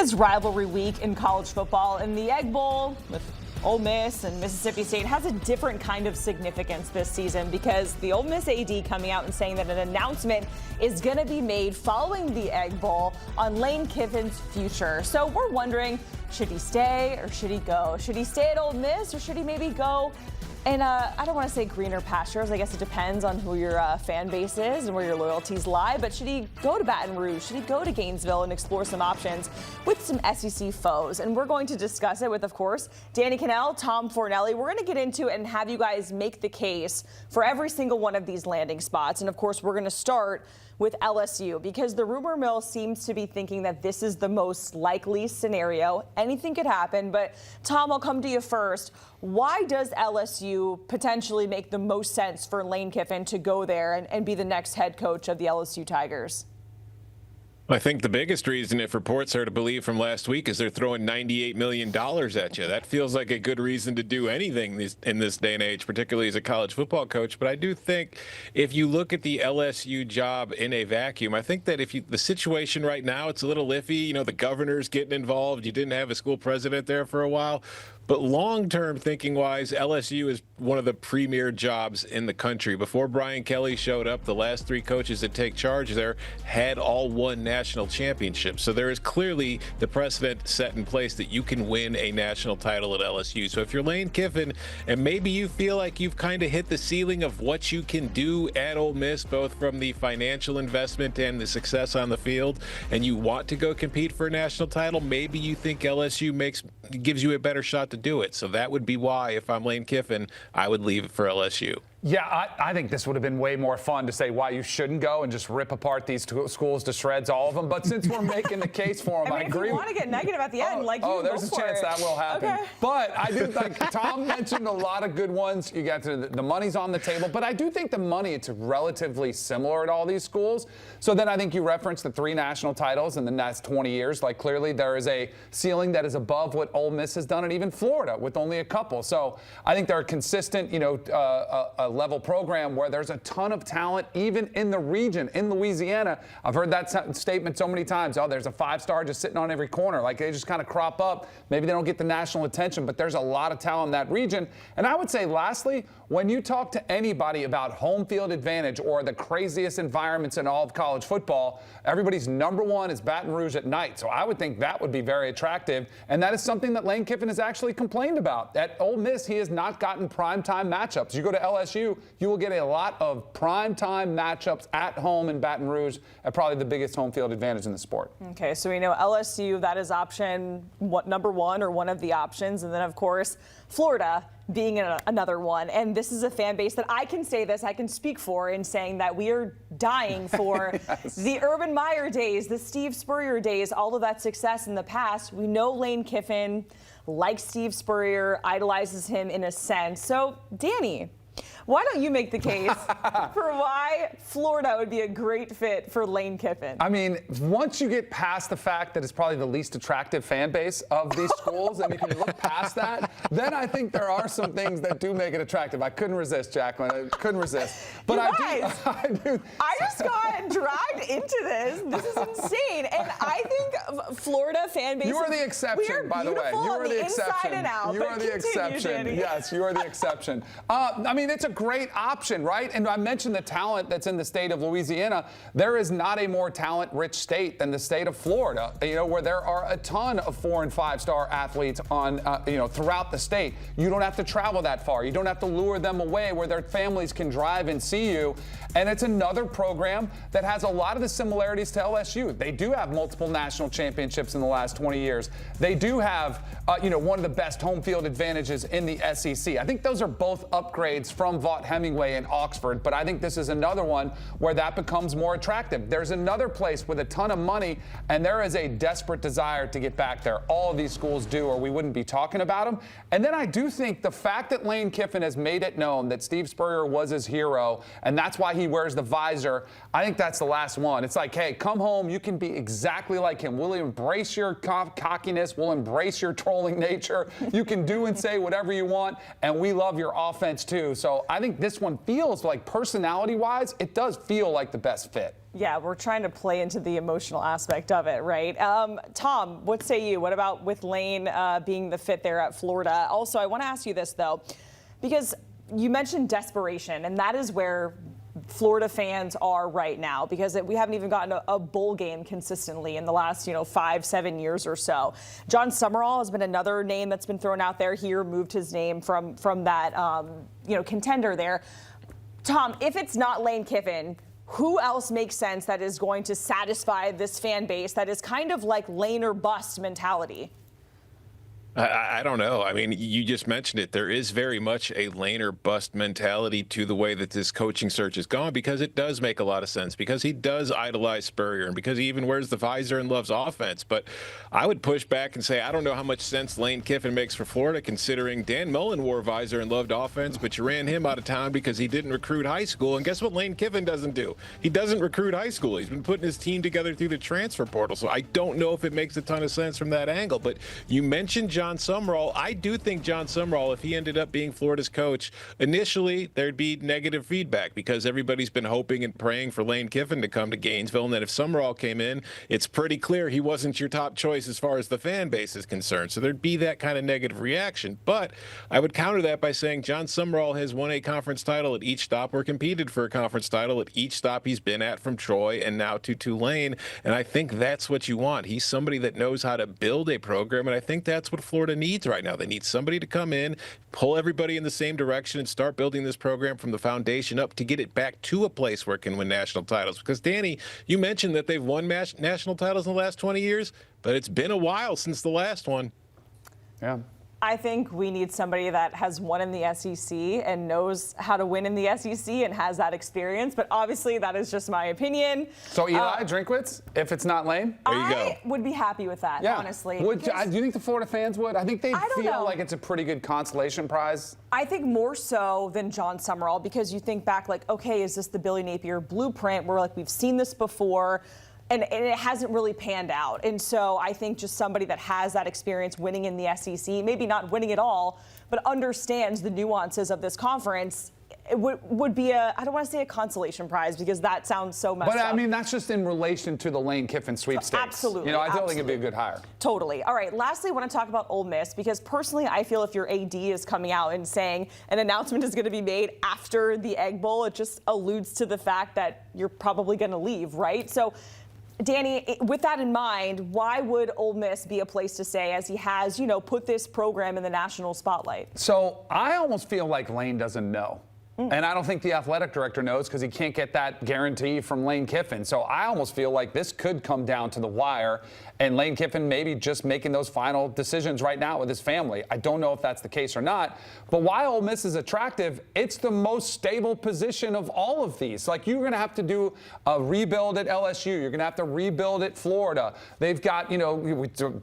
is rivalry week in college football, and the Egg Bowl with Ole Miss and Mississippi State has a different kind of significance this season because the Ole Miss AD coming out and saying that an announcement is going to be made following the Egg Bowl on Lane Kiffin's future. So we're wondering, should he stay or should he go? Should he stay at Ole Miss or should he maybe go? And I don't want to say greener pastures. I guess it depends on who your fan base is and where your loyalties lie. But should he go to Baton Rouge? Should he go to Gainesville and explore some options with some SEC foes? And we're going to discuss it with, of course, Danny Kanell, Tom Fornelli. We're going to get into it and have you guys make the case for every single one of these landing spots. And, of course, we're going to start with LSU because the rumor mill seems to be thinking that this is the most likely scenario. Anything could happen, but Tom, I'll come to you first. Why does LSU potentially make the most sense for Lane Kiffin to go there and be the next head coach of the LSU Tigers? I think the biggest reason, if reports are to believe from last week, is they're throwing $98 million at you. That feels like a good reason to do anything in this day and age, particularly as a college football coach. But I do think if you look at the LSU job in a vacuum, I think that the situation right now, it's a little iffy. You know, the governor's getting involved. You didn't have a school president there for a while. But long-term thinking-wise, LSU is one of the premier jobs in the country. Before Brian Kelly showed up, the last three coaches that take charge there had all won national championships. So there is clearly the precedent set in place that you can win a national title at LSU. So if you're Lane Kiffin and maybe you feel like you've kind of hit the ceiling of what you can do at Ole Miss, both from the financial investment and the success on the field, and you want to go compete for a national title, maybe you think LSU gives you a better shot to do it. So that would be why, if I'm Lane Kiffin, I would leave it for LSU. Yeah, I think this would have been way more fun to say why you shouldn't go and just rip apart these schools to shreds, all of them. But since we're making the case for them, I agree. If you want to get negative at the end, there's a chance that will happen. Okay. But I do think Tom mentioned a lot of good ones. You got the money's on the table, but I do think the money, it's relatively similar at all these schools. So then I think you referenced the 3 national titles in the last 20 years. Like clearly there is a ceiling that is above what Ole Miss has done, and even Florida with only a couple. So I think they're consistent, a level program where there's a ton of talent, even in the region, in Louisiana. I've heard that statement so many times. Oh, there's a 5-star just sitting on every corner. Like they just kind of crop up. Maybe they don't get the national attention, but there's a lot of talent in that region. And I would say, lastly, when you talk to anybody about home field advantage or the craziest environments in all of college football, everybody's number one is Baton Rouge at night. So I would think that would be very attractive. And that is something that Lane Kiffin has actually complained about. At Ole Miss, he has not gotten primetime matchups. You go to LSU, you will get a lot of primetime matchups at home in Baton Rouge at probably the biggest home field advantage in the sport. Okay, so we know LSU, that is option number one or one of the options. And then, of course, Florida being another one. And this is a fan base that I can say this, I can speak for in saying that we are dying for yes. The Urban Meyer days, the Steve Spurrier days, all of that success in the past. We know Lane Kiffin likes Steve Spurrier, idolizes him in a sense. So, Danny, why don't you make the case for why Florida would be a great fit for Lane Kiffin? I mean, once you get past the fact that it's probably the least attractive fan base of these schools, and you can look past that, then I think there are some things that do make it attractive. I couldn't resist, Jacqueline. I couldn't resist. But I just got dragged into this. This is insane. And I think Florida fan base. You are the exception, by the way. You are the exception. You are the exception. Yes, you are the exception. I mean, it's a great option, right? And I mentioned the talent that's in the state of Louisiana. There is not a more talent-rich state than the state of Florida, where there are a ton of 4- and 5-star athletes on, throughout the state. You don't have to travel that far. You don't have to lure them away where their families can drive and see you. And it's another program that has a lot of the similarities to LSU. They do have multiple national championships in the last 20 years. They do have, one of the best home field advantages in the SEC. I think those are both upgrades from Vaught Hemingway in Oxford, but I think this is another one where that becomes more attractive. There's another place with a ton of money, and there is a desperate desire to get back there. All of these schools do, or we wouldn't be talking about them. And then I do think the fact that Lane Kiffin has made it known that Steve Spurrier was his hero, and that's why he wears the visor, I think that's the last one. It's like, hey, come home. You can be exactly like him. We'll embrace your cockiness. We'll embrace your trolling nature. You can do and say whatever you want, and we love your offense too. So I I think this one feels like, personality-wise, it does feel like the best fit. Yeah, we're trying to play into the emotional aspect of it, right? Tom, what say you? What about with Lane being the fit there at Florida? Also, I want to ask you this, though, because you mentioned desperation, and that is where Florida fans are right now, because we haven't even gotten a bowl game consistently in the last 5-7 years or so. John Summerall has been another name that's been thrown out there. He removed his name from that contender there. Tom, if it's not Lane Kiffin, who else makes sense that is going to satisfy this fan base that is kind of like Lane or bust mentality? I don't know. I mean, you just mentioned it. There is very much a Lane or bust mentality to the way that this coaching search has gone, because it does make a lot of sense, because he does idolize Spurrier and because he even wears the visor and loves offense. But I would push back and say I don't know how much sense Lane Kiffin makes for Florida, considering Dan Mullen wore visor and loved offense, but you ran him out of town because he didn't recruit high school. And guess what Lane Kiffin doesn't do? He doesn't recruit high school. He's been putting his team together through the transfer portal. So I don't know if it makes a ton of sense from that angle. But you mentioned John Summerall. I do think John Summerall, if he ended up being Florida's coach, initially there'd be negative feedback because everybody's been hoping and praying for Lane Kiffin to come to Gainesville. And then if Summerall came in, it's pretty clear he wasn't your top choice as far as the fan base is concerned. So there'd be that kind of negative reaction. But I would counter that by saying John Summerall has won a conference title at each stop, or competed for a conference title at each stop he's been at, from Troy and now to Tulane. And I think that's what you want. He's somebody that knows how to build a program, and I think that's what Florida needs right now. They need somebody to come in, pull everybody in the same direction, and start building this program from the foundation up to get it back to a place where it can win national titles. Because, Danny, you mentioned that they've won national titles in the last 20 years, but it's been a while since the last one. Yeah. I think we need somebody that has won in the SEC and knows how to win in the SEC and has that experience. But obviously, that is just my opinion. So Eli Drinkwitz, if it's not Lane? There you go. I would be happy with that, honestly. Do you think the Florida fans would? I think they feel like it's a pretty good consolation prize. I think more so than John Summerall, because you think back like, okay, is this the Billy Napier blueprint? We're like, we've seen this before. And it hasn't really panned out. And so I think just somebody that has that experience winning in the SEC, maybe not winning it all, but understands the nuances of this conference, it would be I don't want to say a consolation prize because that sounds so messed up. But I mean, that's just in relation to the Lane Kiffin sweepstakes. Absolutely. I still think it'd be a good hire. Totally. All right. Lastly, I want to talk about Ole Miss, because personally, I feel if your AD is coming out and saying an announcement is going to be made after the Egg Bowl, it just alludes to the fact that you're probably going to leave, right? So, Danny, with that in mind, why would Ole Miss be a place to stay as he has, put this program in the national spotlight? So I almost feel like Lane doesn't know. And I don't think the athletic director knows, because he can't get that guarantee from Lane Kiffin. So I almost feel like this could come down to the wire, and Lane Kiffin maybe just making those final decisions right now with his family. I don't know if that's the case or not. But why Ole Miss is attractive, it's the most stable position of all of these. Like, you're going to have to do a rebuild at LSU. You're going to have to rebuild at Florida. They've got,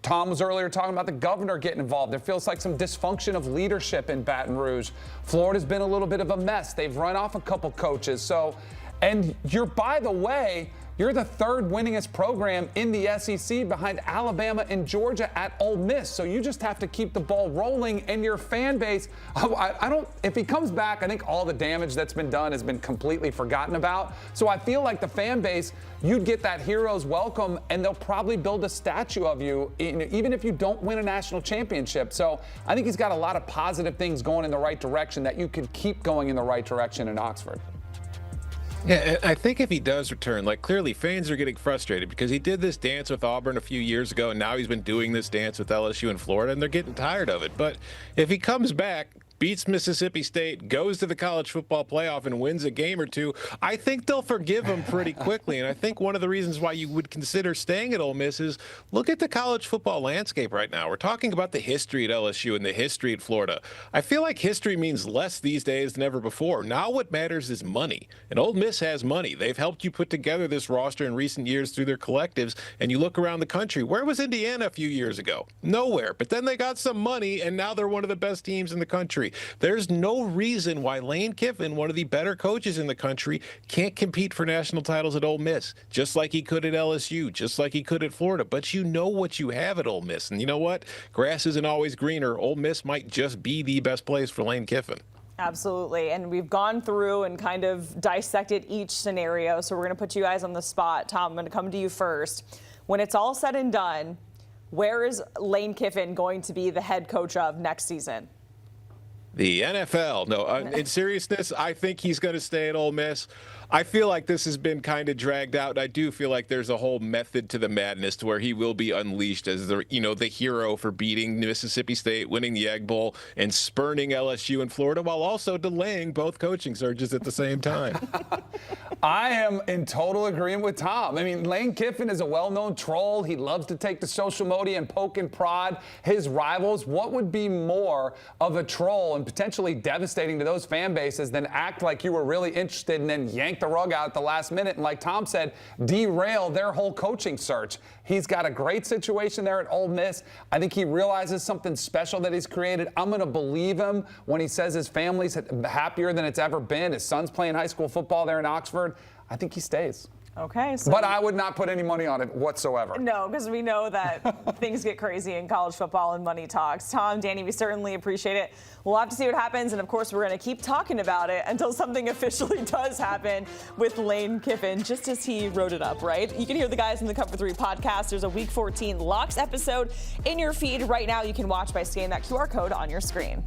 Tom was earlier talking about the governor getting involved. There feels like some dysfunction of leadership in Baton Rouge. Florida's been a little bit of a mess. They've run off a couple coaches. So, and by the way, you're the third winningest program in the SEC behind Alabama and Georgia at Ole Miss. So you just have to keep the ball rolling, and your fan base, if he comes back, I think all the damage that's been done has been completely forgotten about. So I feel like the fan base, you'd get that hero's welcome, and they'll probably build a statue of you, even if you don't win a national championship. So I think he's got a lot of positive things going in the right direction that you could keep going in the right direction in Oxford. Yeah, I think if he does return, clearly fans are getting frustrated because he did this dance with Auburn a few years ago, and now he's been doing this dance with LSU and Florida, and they're getting tired of it. But if he comes back, beats Mississippi State, goes to the college football playoff, and wins a game or two, I think they'll forgive him pretty quickly. And I think one of the reasons why you would consider staying at Ole Miss is look at the college football landscape right now. We're talking about the history at LSU and the history at Florida. I feel like history means less these days than ever before. Now what matters is money. And Ole Miss has money. They've helped you put together this roster in recent years through their collectives. And you look around the country. Where was Indiana a few years ago? Nowhere. But then they got some money, and now they're one of the best teams in the country. There's no reason why Lane Kiffin, one of the better coaches in the country, can't compete for national titles at Ole Miss, just like he could at LSU, just like he could at Florida. But you know what you have at Ole Miss. And you know what? Grass isn't always greener. Ole Miss might just be the best place for Lane Kiffin. Absolutely. And we've gone through and kind of dissected each scenario. So we're going to put you guys on the spot. Tom, I'm going to come to you first. When it's all said and done, where is Lane Kiffin going to be the head coach of next season? The NFL. No, in seriousness, I think he's going to stay at Ole Miss. I feel like this has been kind of dragged out. I do feel like there's a whole method to the madness to where he will be unleashed as the hero for beating Mississippi State, winning the Egg Bowl, and spurning LSU in Florida while also delaying both coaching searches at the same time. I am in total agreement with Tom. I mean, Lane Kiffin is a well-known troll. He loves to take to social media and poke and prod his rivals. What would be more of a troll and potentially devastating to those fan bases than act like you were really interested and then yank the rug out at the last minute and, like Tom said, derail their whole coaching search? He's got a great situation there at Ole Miss. I think he realizes something special that he's created. I'm going to believe him when he says his family's happier than it's ever been. His son's playing high school football there in Oxford. I think he stays. Okay. But I would not put any money on it whatsoever. No, because we know that things get crazy in college football and money talks. Tom, Danny, we certainly appreciate it. We'll have to see what happens. And, of course, we're going to keep talking about it until something officially does happen with Lane Kiffin, just as he wrote it up, right? You can hear the guys in the Cover 3 podcast. There's a Week 14 Locks episode in your feed right now. You can watch by scanning that QR code on your screen.